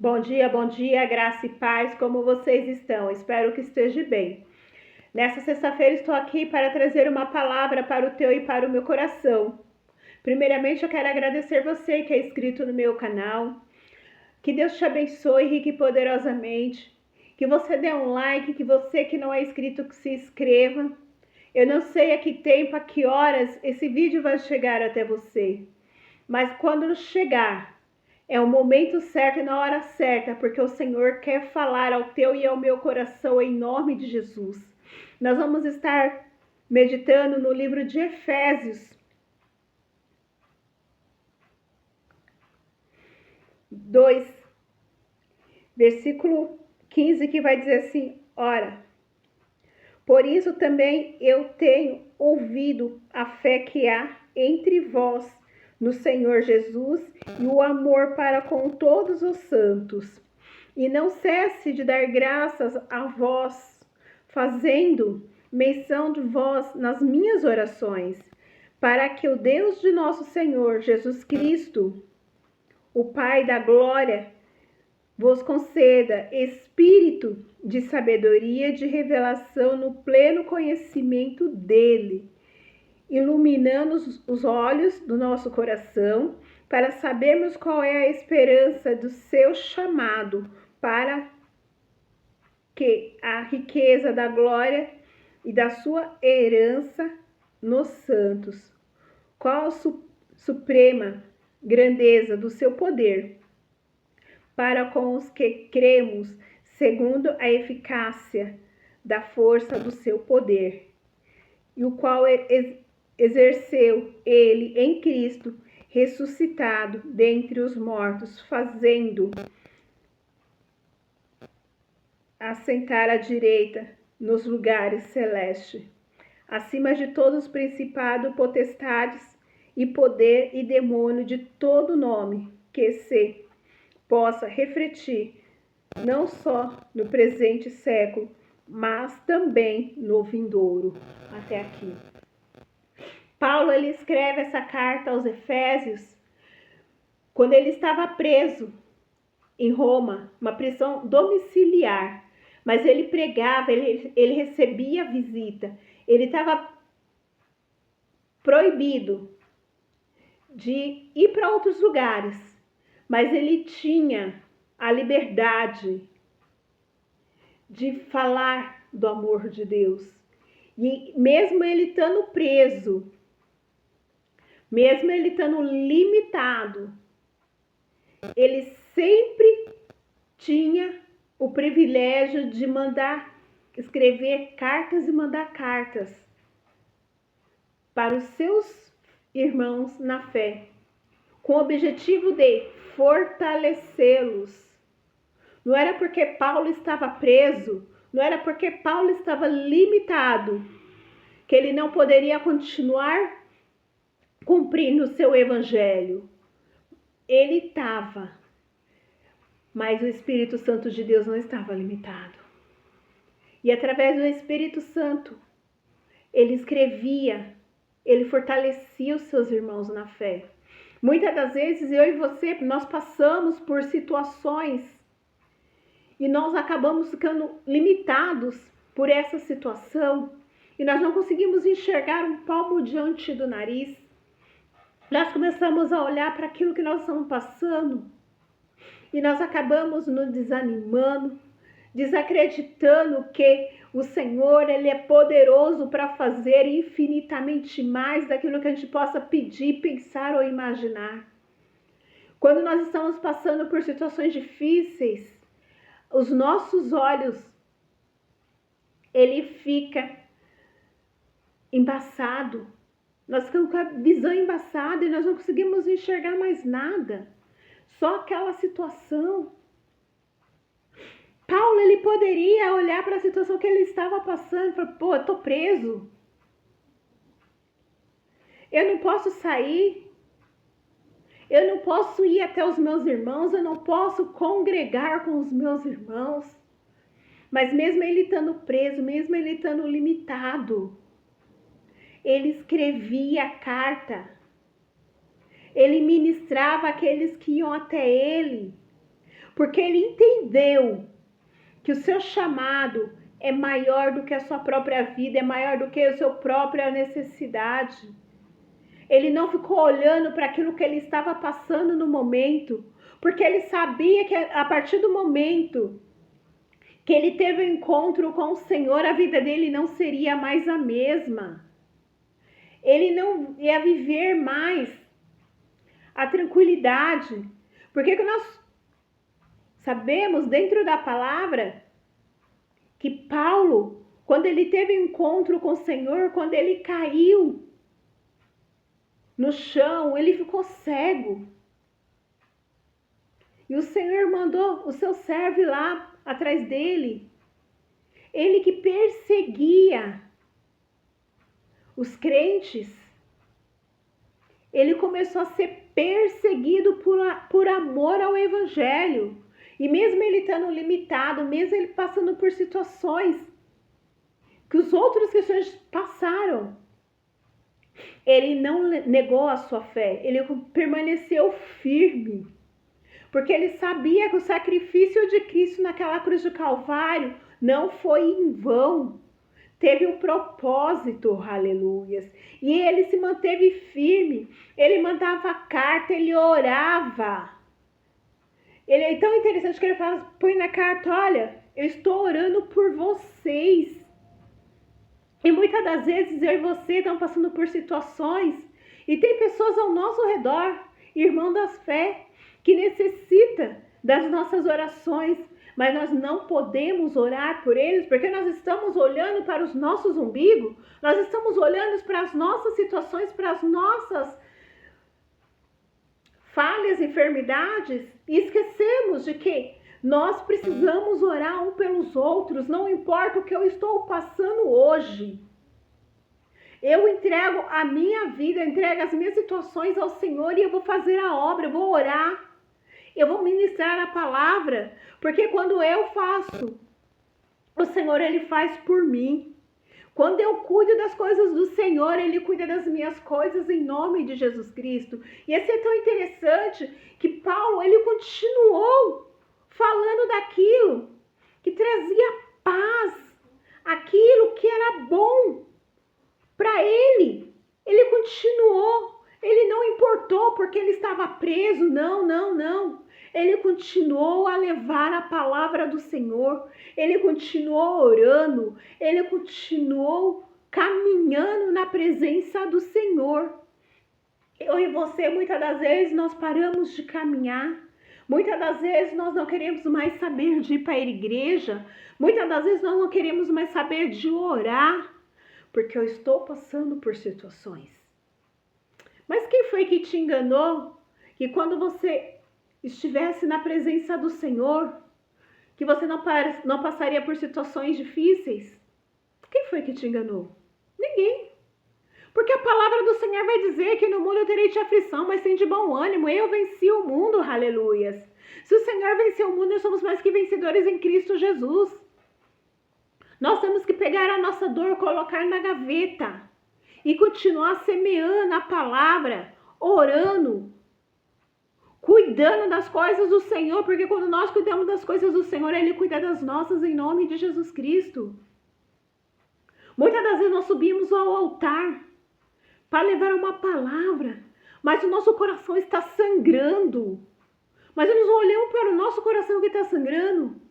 bom dia, graça e paz, como vocês estão? Espero que esteja bem. Nessa sexta-feira estou aqui para trazer uma palavra para o teu e para o meu coração. Primeiramente, eu quero agradecer você que é inscrito no meu canal. Que Deus te abençoe rica e poderosamente. Que você dê um like, que você que não é inscrito, que se inscreva. Eu não sei a que tempo, a que horas esse vídeo vai chegar até você. Mas quando chegar, é o momento certo e na hora certa, porque o Senhor quer falar ao teu e ao meu coração em nome de Jesus. Nós vamos estar meditando no livro de Efésios 2, versículo 15, que vai dizer assim: ora, por isso também eu tenho ouvido a fé que há entre vós no Senhor Jesus e o amor para com todos os santos. E não cesse de dar graças a vós, fazendo menção de vós nas minhas orações, para que o Deus de nosso Senhor Jesus Cristo, o Pai da glória, vos conceda espírito de sabedoria, de revelação no pleno conhecimento dele, iluminando os olhos do nosso coração, para sabermos qual é a esperança do seu chamado, para que a riqueza da glória e da sua herança nos santos, qual a suprema grandeza do seu poder, para com os que cremos, segundo a eficácia da força do seu poder, e o qual exerceu ele em Cristo, ressuscitado dentre os mortos, fazendo assentar à direita nos lugares celestes, acima de todos os principados, potestades e poder e demônio, de todo nome que se possa refletir, não só no presente século, mas também no vindouro. Até aqui. Paulo, ele escreve essa carta aos Efésios quando ele estava preso em Roma, uma prisão domiciliar. Mas ele pregava, ele recebia visita. Ele estava proibido de ir para outros lugares, mas ele tinha a liberdade de falar do amor de Deus. E mesmo ele estando preso, mesmo ele estando limitado, ele sempre tinha o privilégio de escrever cartas e mandar cartas para os seus irmãos na fé, com o objetivo de fortalecê-los. Não era porque Paulo estava preso, não era porque Paulo estava limitado, que ele não poderia continuar cumprindo o seu evangelho. Ele estava, mas o Espírito Santo de Deus não estava limitado. E através do Espírito Santo, ele escrevia, ele fortalecia os seus irmãos na fé. Muitas das vezes, eu e você, nós passamos por situações e nós acabamos ficando limitados por essa situação e nós não conseguimos enxergar um palmo diante do nariz. Nós começamos a olhar para aquilo que nós estamos passando e nós acabamos nos desanimando, desacreditando que o Senhor, ele é poderoso para fazer infinitamente mais daquilo que a gente possa pedir, pensar ou imaginar. Quando nós estamos passando por situações difíceis, os nossos olhos, ele fica embaçado. Nós ficamos com a visão embaçada e nós não conseguimos enxergar mais nada. Só aquela situação. Paulo, ele poderia olhar para a situação que ele estava passando e falar: pô, eu tô preso. Eu não posso sair. Eu não posso ir até os meus irmãos. Eu não posso congregar com os meus irmãos. Mas mesmo ele estando preso, mesmo ele estando limitado, ele escrevia a carta. Ele ministrava aqueles que iam até ele. porque ele entendeu que o seu chamado é maior do que a sua própria vida, é maior do que a sua própria necessidade. Ele não ficou olhando para aquilo que ele estava passando no momento, porque ele sabia que a partir do momento que ele teve um encontro com o Senhor, a vida dele não seria mais a mesma. Ele não ia viver mais a tranquilidade, porque nós sabemos dentro da palavra que Paulo, quando ele teve um encontro com o Senhor, quando ele caiu no chão, ele ficou cego. E o Senhor mandou o seu servo lá atrás dele. Ele que perseguia os crentes, ele começou a ser perseguido por amor ao Evangelho. E mesmo ele estando limitado, mesmo ele passando por situações que os outros cristãos passaram, ele não negou a sua fé, ele permaneceu firme. Porque ele sabia que o sacrifício de Cristo naquela cruz do Calvário não foi em vão. Teve um propósito, aleluias. E ele se manteve firme. Ele mandava carta, ele orava. Ele é tão interessante que ele fala, põe na carta, olha, eu estou orando por vocês. E muitas das vezes eu e você estamos passando por situações e tem pessoas ao nosso redor, irmão das fé, que necessita das nossas orações, mas nós não podemos orar por eles, porque nós estamos olhando para os nossos umbigos, nós estamos olhando para as nossas situações, para as nossas falhas, enfermidades, e esquecemos de que nós precisamos orar um pelos outros, não importa o que eu estou passando hoje. Eu entrego a minha vida, entrego as minhas situações ao Senhor e eu vou fazer a obra, eu vou orar. Eu vou ministrar a palavra, porque quando eu faço, o Senhor, Ele faz por mim. Quando eu cuido das coisas do Senhor, Ele cuida das minhas coisas em nome de Jesus Cristo. E esse é tão interessante que Paulo, ele continuou falando daquilo que trazia paz, aquilo que era bom para ele. Ele continuou, ele não importou porque ele estava preso, não. Ele continuou a levar a palavra do Senhor, ele continuou orando, ele continuou caminhando na presença do Senhor. Eu e você, muitas das vezes, nós paramos de caminhar, muitas das vezes nós não queremos mais saber de ir para a igreja, muitas das vezes nós não queremos mais saber de orar, porque eu estou passando por situações. Mas quem foi que te enganou? Que quando você estivesse na presença do Senhor, que você não passaria por situações difíceis? Quem foi que te enganou? Ninguém. Porque a palavra do Senhor vai dizer que no mundo eu terei de aflição, mas tem de bom ânimo. Eu venci o mundo, aleluias. Se o Senhor venceu o mundo, nós somos mais que vencedores em Cristo Jesus. Nós temos que pegar a nossa dor, colocar na gaveta e continuar semeando a palavra, orando, cuidando das coisas do Senhor, porque quando nós cuidamos das coisas do Senhor, Ele cuida das nossas em nome de Jesus Cristo. Muitas das vezes nós subimos ao altar para levar uma palavra, mas o nosso coração está sangrando. Mas nós não olhamos para o nosso coração que está sangrando.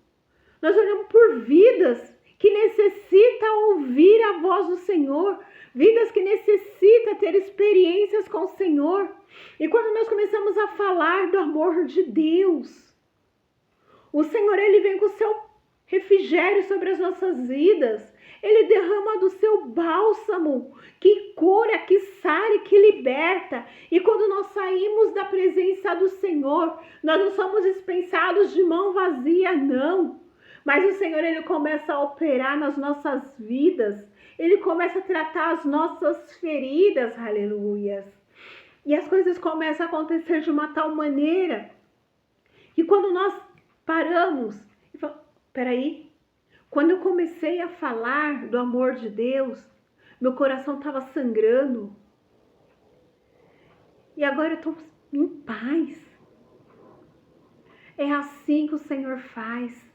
Nós olhamos por vidas que necessitam ouvir a voz do Senhor, vidas que necessitam ter experiências com o Senhor. E quando nós começamos a falar do amor de Deus, o Senhor, Ele vem com o seu refrigério sobre as nossas vidas. Ele derrama do seu bálsamo, que cura, que sara e que liberta. E quando nós saímos da presença do Senhor, nós não somos dispensados de mão vazia, não. Mas o Senhor, Ele começa a operar nas nossas vidas. Ele começa a tratar as nossas feridas, aleluias. E as coisas começam a acontecer de uma tal maneira que quando nós paramos e falamos, peraí, quando eu comecei a falar do amor de Deus, meu coração estava sangrando. E agora eu estou em paz. É assim que o Senhor faz.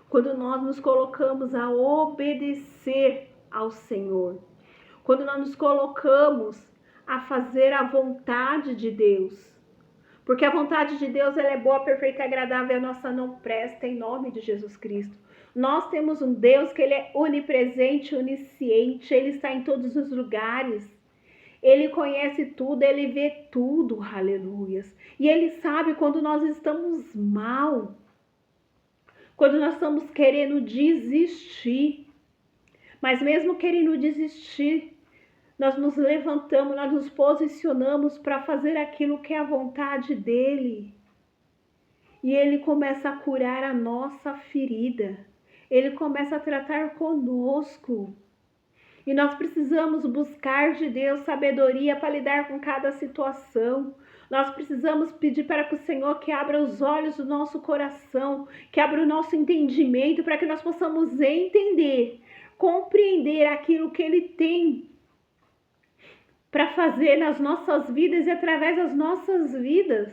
Quando nós nos colocamos a obedecer ao Senhor. Quando nós nos colocamos a fazer a vontade de Deus. Porque a vontade de Deus ela é boa, perfeita e agradável, a nossa não presta, em nome de Jesus Cristo. Nós temos um Deus que ele é onipresente, onisciente, ele está em todos os lugares. Ele conhece tudo, ele vê tudo, aleluias. E ele sabe quando nós estamos mal, quando nós estamos querendo desistir. Mas mesmo querendo desistir, nós nos levantamos, nós nos posicionamos para fazer aquilo que é a vontade dele. E ele começa a curar a nossa ferida. Ele começa a tratar conosco. E nós precisamos buscar de Deus sabedoria para lidar com cada situação. Nós precisamos pedir para que o Senhor que abra os olhos do nosso coração, que abra o nosso entendimento para que nós possamos entender, compreender aquilo que Ele tem para fazer nas nossas vidas e através das nossas vidas,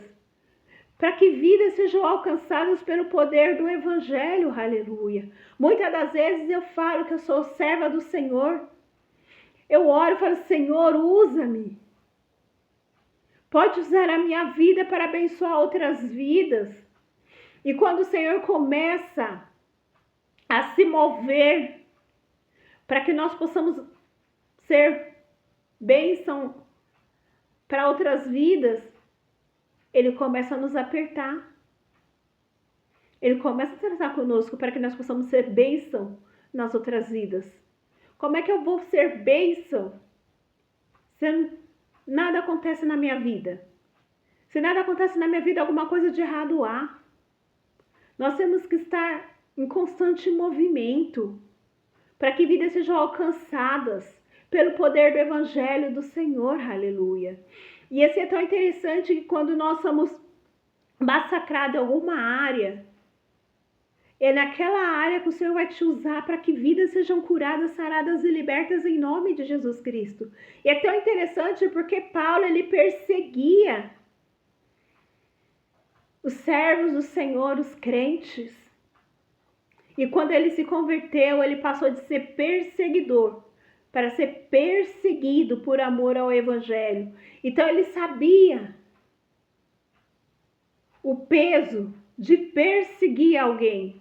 para que vidas sejam alcançadas pelo poder do Evangelho, aleluia. Muitas das vezes eu falo que eu sou serva do Senhor, eu oro e falo, Senhor, usa-me, pode usar a minha vida para abençoar outras vidas, e quando o Senhor começa a se mover, para que nós possamos ser bênção para outras vidas, ele começa a nos apertar. Ele começa a tratar conosco para que nós possamos ser bênção nas outras vidas. Como é que eu vou ser bênção se nada acontece na minha vida? Se nada acontece na minha vida, alguma coisa de errado há. Nós temos que estar em constante movimento para que vidas sejam alcançadas pelo poder do Evangelho do Senhor, aleluia. E esse é tão interessante que quando nós somos massacrados em alguma área, é naquela área que o Senhor vai te usar para que vidas sejam curadas, saradas e libertas em nome de Jesus Cristo. E é tão interessante porque Paulo, ele perseguia os servos do Senhor, os crentes. E quando ele se converteu, ele passou de ser perseguidor para ser perseguido por amor ao Evangelho. Então ele sabia o peso de perseguir alguém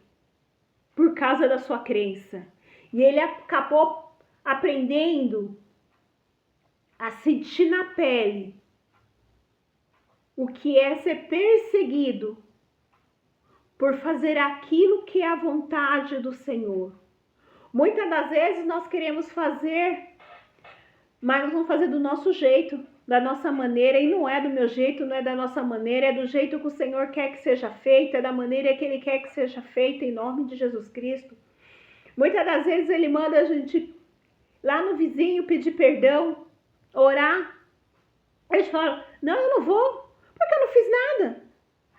por causa da sua crença. E ele acabou aprendendo a sentir na pele o que é ser perseguido por fazer aquilo que é a vontade do Senhor. Muitas das vezes nós queremos fazer, mas nós vamos fazer do nosso jeito, da nossa maneira, e não é do meu jeito, não é da nossa maneira, é do jeito que o Senhor quer que seja feito, é da maneira que Ele quer que seja feita, em nome de Jesus Cristo. Muitas das vezes Ele manda a gente lá no vizinho pedir perdão, orar. A gente fala, não, eu não vou, porque eu não fiz nada.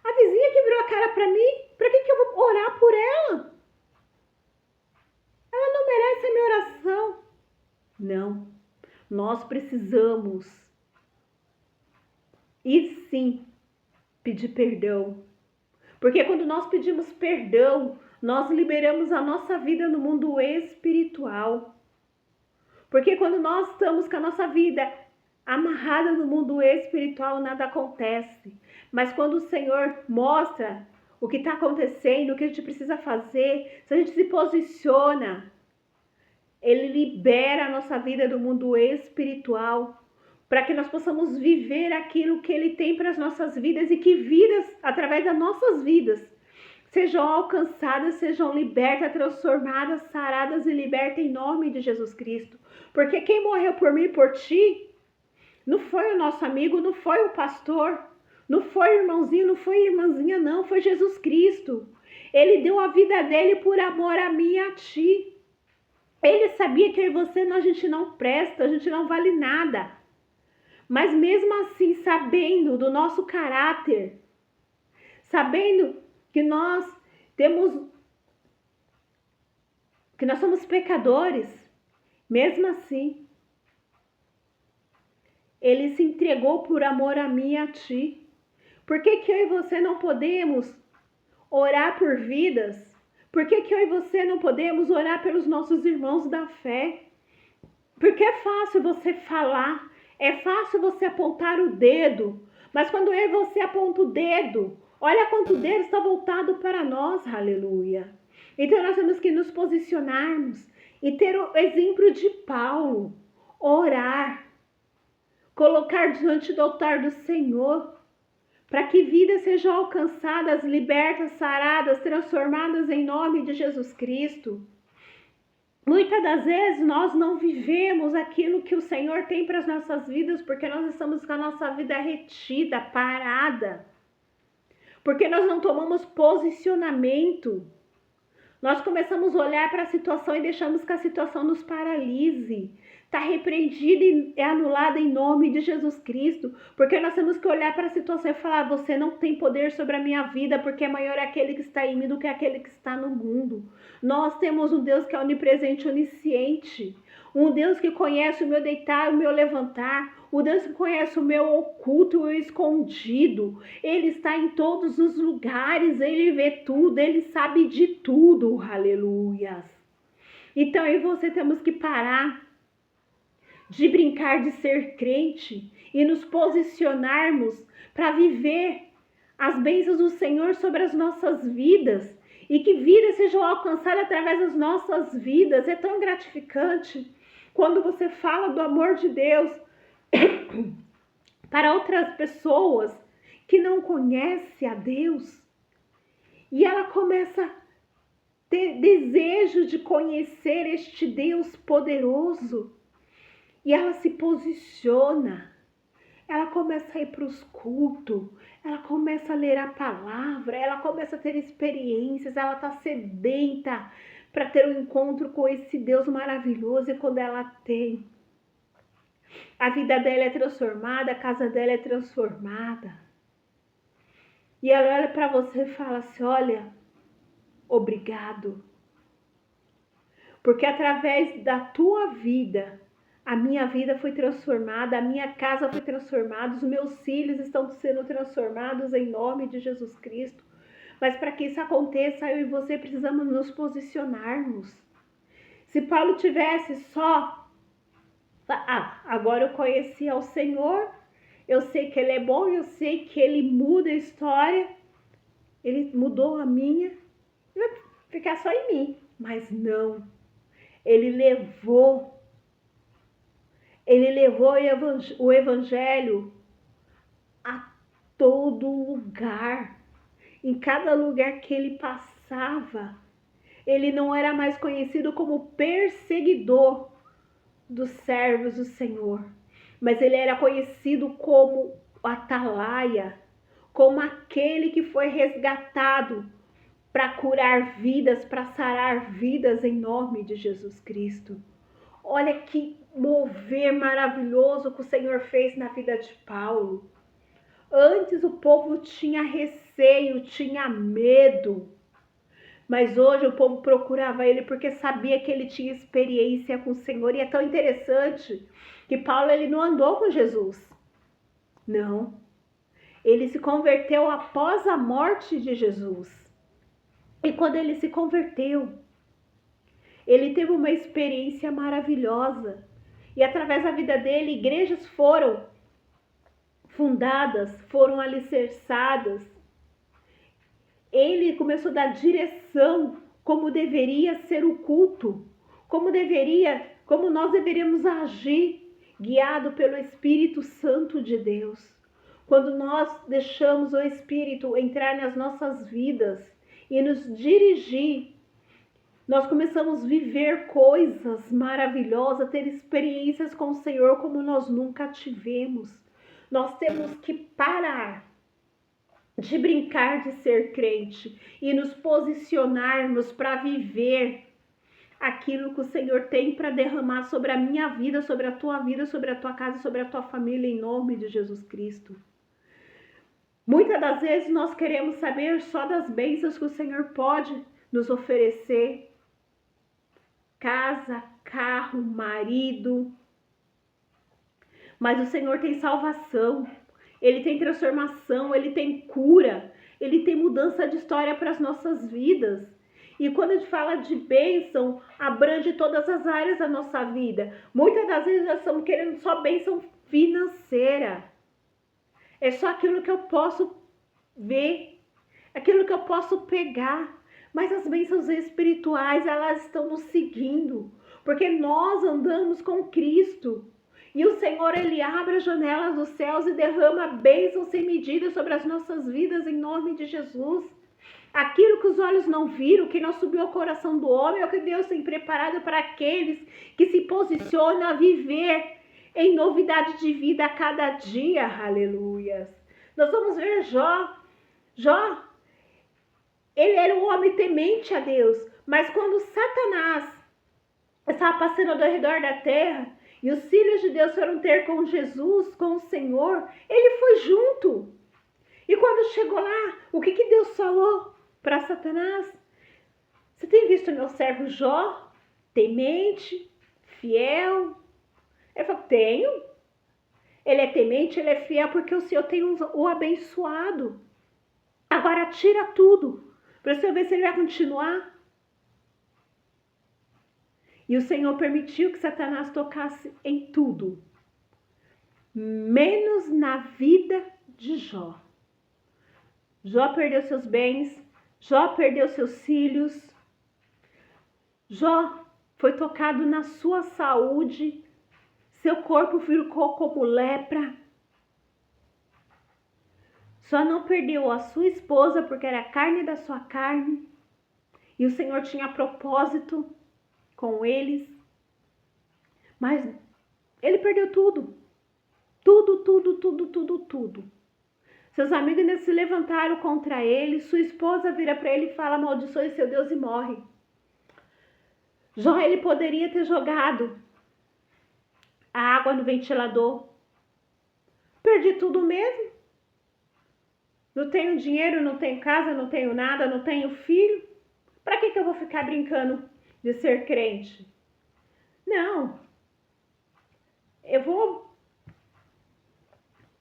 A vizinha que virou a cara para mim, para que eu vou orar por ela? Ela não merece a minha oração. Não, nós precisamos e sim pedir perdão. Porque quando nós pedimos perdão, nós liberamos a nossa vida no mundo espiritual. Porque quando nós estamos com a nossa vida amarrada no mundo espiritual, nada acontece. Mas quando o Senhor mostra o que está acontecendo, o que a gente precisa fazer, se a gente se posiciona, Ele libera a nossa vida do mundo espiritual, para que nós possamos viver aquilo que Ele tem para as nossas vidas e que vidas, através das nossas vidas, sejam alcançadas, sejam libertas, transformadas, saradas e libertas em nome de Jesus Cristo. Porque quem morreu por mim e por ti, não foi o nosso amigo, não foi o pastor, não foi o irmãozinho, não foi a irmãzinha, não, foi Jesus Cristo. Ele deu a vida dele por amor a mim e a ti. Ele sabia que eu e você, a gente não presta, a gente não vale nada. Mas mesmo assim, sabendo do nosso caráter, sabendo que nós somos pecadores, mesmo assim, Ele se entregou por amor a mim e a ti. Por que eu e você não podemos orar por vidas. Por que eu e você não podemos orar pelos nossos irmãos da fé? Porque é fácil você falar, é fácil você apontar o dedo, mas quando eu e você aponta o dedo, olha quanto dedo está voltado para nós, aleluia. Então nós temos que nos posicionarmos e ter o exemplo de Paulo, orar, colocar diante do altar do Senhor, para que vidas sejam alcançadas, libertas, saradas, transformadas em nome de Jesus Cristo. Muitas das vezes nós não vivemos aquilo que o Senhor tem para as nossas vidas, porque nós estamos com a nossa vida retida, parada. Porque nós não tomamos posicionamento. Nós começamos a olhar para a situação e deixamos que a situação nos paralise. Está repreendida e é anulada em nome de Jesus Cristo. Porque nós temos que olhar para a situação e falar: você não tem poder sobre a minha vida, porque é maior aquele que está em mim do que aquele que está no mundo. Nós temos um Deus que é onipresente, onisciente. Um Deus que conhece o meu deitar e o meu levantar. O Deus que conhece o meu oculto e o escondido. Ele está em todos os lugares, ele vê tudo, ele sabe de tudo. Aleluias. Então eu e você temos que parar de brincar de ser crente e nos posicionarmos para viver as bênçãos do Senhor sobre as nossas vidas e que vidas sejam alcançadas através das nossas vidas. É tão gratificante quando você fala do amor de Deus para outras pessoas que não conhecem a Deus e ela começa a ter desejo de conhecer este Deus poderoso. E ela se posiciona, ela começa a ir para os cultos, ela começa a ler a palavra, ela começa a ter experiências, ela está sedenta para ter um encontro com esse Deus maravilhoso. E quando ela tem, a vida dela é transformada, a casa dela é transformada. E ela olha para você e fala assim: olha, obrigado. Porque através da tua vida, a minha vida foi transformada, a minha casa foi transformada, os meus filhos estão sendo transformados em nome de Jesus Cristo. Mas para que isso aconteça, eu e você precisamos nos posicionarmos. Se Paulo tivesse só, agora eu conheci ao Senhor, eu sei que Ele é bom, eu sei que Ele muda a história, Ele mudou a minha, vai ficar só em mim. Mas não, Ele levou o evangelho a todo lugar. Em cada lugar que ele passava, ele não era mais conhecido como perseguidor dos servos do Senhor, mas ele era conhecido como atalaia, como aquele que foi resgatado para curar vidas, para sarar vidas em nome de Jesus Cristo. Olha que mover maravilhoso que o Senhor fez na vida de Paulo. Antes o povo tinha receio, tinha medo, mas hoje o povo procurava ele porque sabia que ele tinha experiência com o Senhor. E é tão interessante que Paulo, ele não andou com Jesus, não. Ele se converteu após a morte de Jesus. E quando ele se converteu, ele teve uma experiência maravilhosa. E através da vida dele, igrejas foram fundadas, foram alicerçadas. Ele começou a dar direção como deveria ser o culto, como nós deveríamos agir, guiado pelo Espírito Santo de Deus. Quando nós deixamos o Espírito entrar nas nossas vidas e nos dirigir, nós começamos a viver coisas maravilhosas, ter experiências com o Senhor como nós nunca tivemos. Nós temos que parar de brincar de ser crente e nos posicionarmos para viver aquilo que o Senhor tem para derramar sobre a minha vida, sobre a tua vida, sobre a tua casa, sobre a tua família, em nome de Jesus Cristo. Muitas das vezes nós queremos saber só das bênçãos que o Senhor pode nos oferecer. Casa, carro, marido. Mas o Senhor tem salvação, Ele tem transformação, Ele tem cura, Ele tem mudança de história para as nossas vidas. E quando a gente fala de bênção, abrange todas as áreas da nossa vida. Muitas das vezes nós estamos querendo só bênção financeira. É só aquilo que eu posso ver, aquilo que eu posso pegar. Mas as bênçãos espirituais, elas estão nos seguindo. Porque nós andamos com Cristo. E o Senhor, Ele abre as janelas dos céus e derrama bênçãos sem medida sobre as nossas vidas, em nome de Jesus. Aquilo que os olhos não viram, que não subiu ao coração do homem, é o que Deus tem preparado para aqueles que se posicionam a viver em novidade de vida a cada dia. Aleluias. Nós vamos ver Jó. Jó, ele era um homem temente a Deus, mas quando Satanás estava passando ao redor da terra e os filhos de Deus foram ter com Jesus, com o Senhor, ele foi junto. E quando chegou lá, o que Deus falou para Satanás? Você tem visto meu servo Jó, temente, fiel? Ele falou, tenho. Ele é temente, ele é fiel porque o Senhor tem o abençoado. Agora tira tudo, para você ver se ele vai continuar. E o Senhor permitiu que Satanás tocasse em tudo, menos na vida de Jó. Jó perdeu seus bens, Jó perdeu seus filhos, Jó foi tocado na sua saúde, seu corpo ficou como lepra. Só não perdeu a sua esposa porque era carne da sua carne. E o Senhor tinha propósito com eles. Mas ele perdeu tudo. Tudo. Seus amigos ainda se levantaram contra ele. Sua esposa vira para ele e fala, amaldiçoe seu Deus e morre. Jó, ele poderia ter jogado a água no ventilador. Perdi tudo mesmo. Não tenho dinheiro, não tenho casa, não tenho nada, não tenho filho. Para que eu vou ficar brincando de ser crente? Não. Eu vou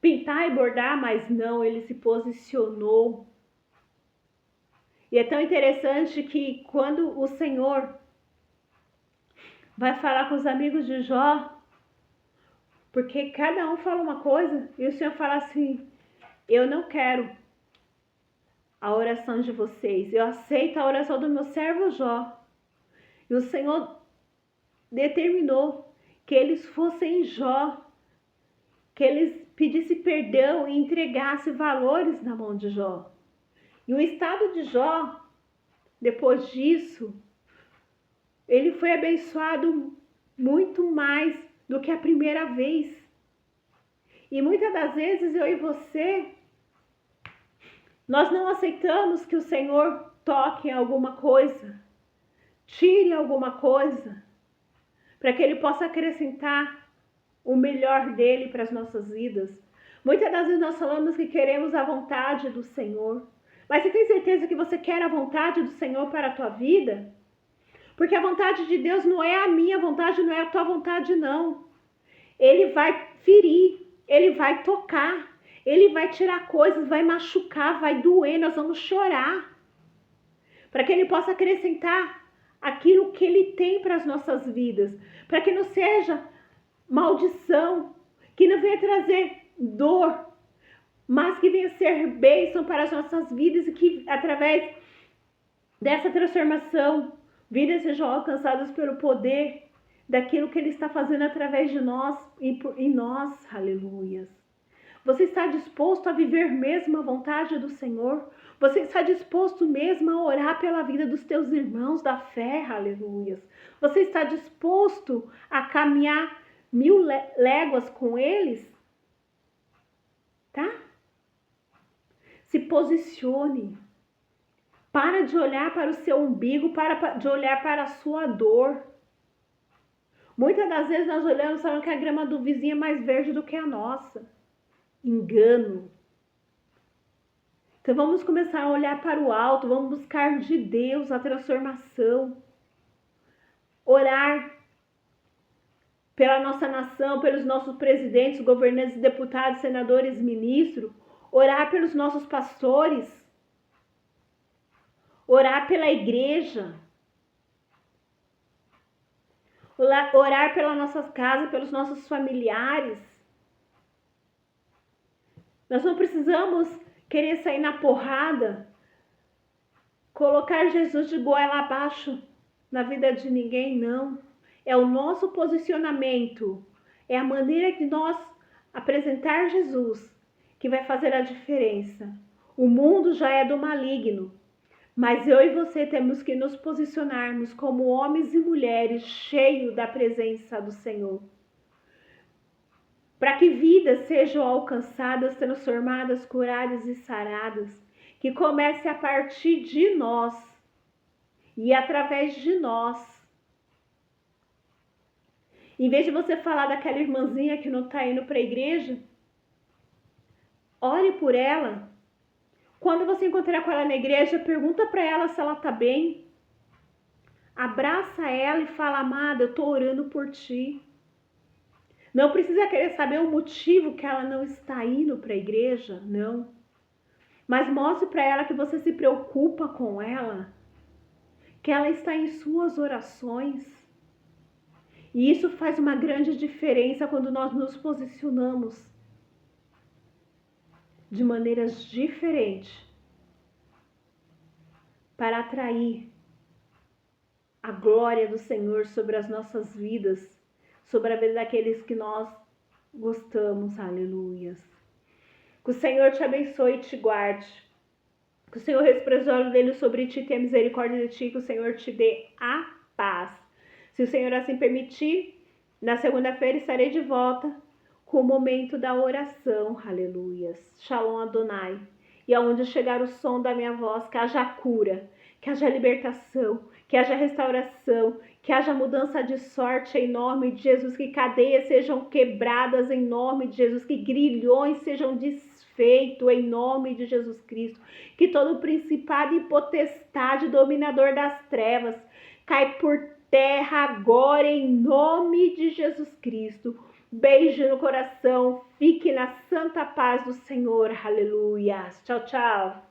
pintar e bordar, mas não, ele se posicionou. E é tão interessante que quando o Senhor vai falar com os amigos de Jó, porque cada um fala uma coisa, e o Senhor fala assim, eu não quero a oração de vocês, eu aceito a oração do meu servo Jó. E o Senhor determinou que eles fossem Jó, que eles pedissem perdão e entregassem valores na mão de Jó. E o estado de Jó, depois disso, ele foi abençoado muito mais do que a primeira vez. E muitas das vezes eu e você, nós não aceitamos que o Senhor toque em alguma coisa, tire alguma coisa, para que Ele possa acrescentar o melhor dele para as nossas vidas. Muitas das vezes nós falamos que queremos a vontade do Senhor, mas você tem certeza que você quer a vontade do Senhor para a tua vida? Porque a vontade de Deus não é a minha vontade, não é a tua vontade, não. Ele vai ferir, Ele vai tocar, Ele vai tirar coisas, vai machucar, vai doer, nós vamos chorar. Para que Ele possa acrescentar aquilo que Ele tem para as nossas vidas. Para que não seja maldição, que não venha trazer dor, mas que venha ser bênção para as nossas vidas e que através dessa transformação, vidas sejam alcançadas pelo poder daquilo que Ele está fazendo através de nós e em nós. Aleluias. Você está disposto a viver mesmo a vontade do Senhor? Você está disposto mesmo a orar pela vida dos teus irmãos da fé? Aleluias. Você está disposto a caminhar 1000 léguas com eles? Tá? Se posicione. Para de olhar para o seu umbigo, para de olhar para a sua dor. Muitas das vezes nós olhamos falando que a grama do vizinho é mais verde do que a nossa. Engano. Então vamos começar a olhar para o alto, vamos buscar de Deus a transformação. Orar pela nossa nação, pelos nossos presidentes, governantes, deputados, senadores, ministros. Orar pelos nossos pastores. orar pela igreja, orar pelas nossas casas, pelos nossos familiares. Nós não precisamos querer sair na porrada, colocar Jesus de goela abaixo na vida de ninguém, não. É o nosso posicionamento, é a maneira de nós apresentar Jesus que vai fazer a diferença. O mundo já é do maligno, mas eu e você temos que nos posicionarmos como homens e mulheres cheios da presença do Senhor. Para que vidas sejam alcançadas, transformadas, curadas e saradas, que comece a partir de nós e através de nós. Em vez de você falar daquela irmãzinha que não está indo para a igreja, ore por ela. Quando você encontrar com ela na igreja, pergunta para ela se ela está bem. Abraça ela e fala: amada, eu estou orando por ti. Não precisa querer saber o motivo que ela não está indo para a igreja, não. Mas mostre para ela que você se preocupa com ela, que ela está em suas orações. E isso faz uma grande diferença quando nós nos posicionamos de maneiras diferentes para atrair a glória do Senhor sobre as nossas vidas, sobre a vida daqueles que nós gostamos. Aleluias. Que o Senhor te abençoe e te guarde. Que o Senhor respreze o olho dele sobre ti, tenha misericórdia de ti, que o Senhor te dê a paz. Se o Senhor assim permitir, na segunda-feira estarei de volta com o momento da oração. Aleluias. Shalom Adonai. E aonde chegar o som da minha voz, que haja cura, que haja libertação, que haja restauração, que haja mudança de sorte em nome de Jesus, que cadeias sejam quebradas em nome de Jesus, que grilhões sejam desfeitos em nome de Jesus Cristo, que todo principado e potestade, dominador das trevas, cai por terra agora em nome de Jesus Cristo. Beijo no coração, fique na santa paz do Senhor. Aleluia. Tchau, tchau.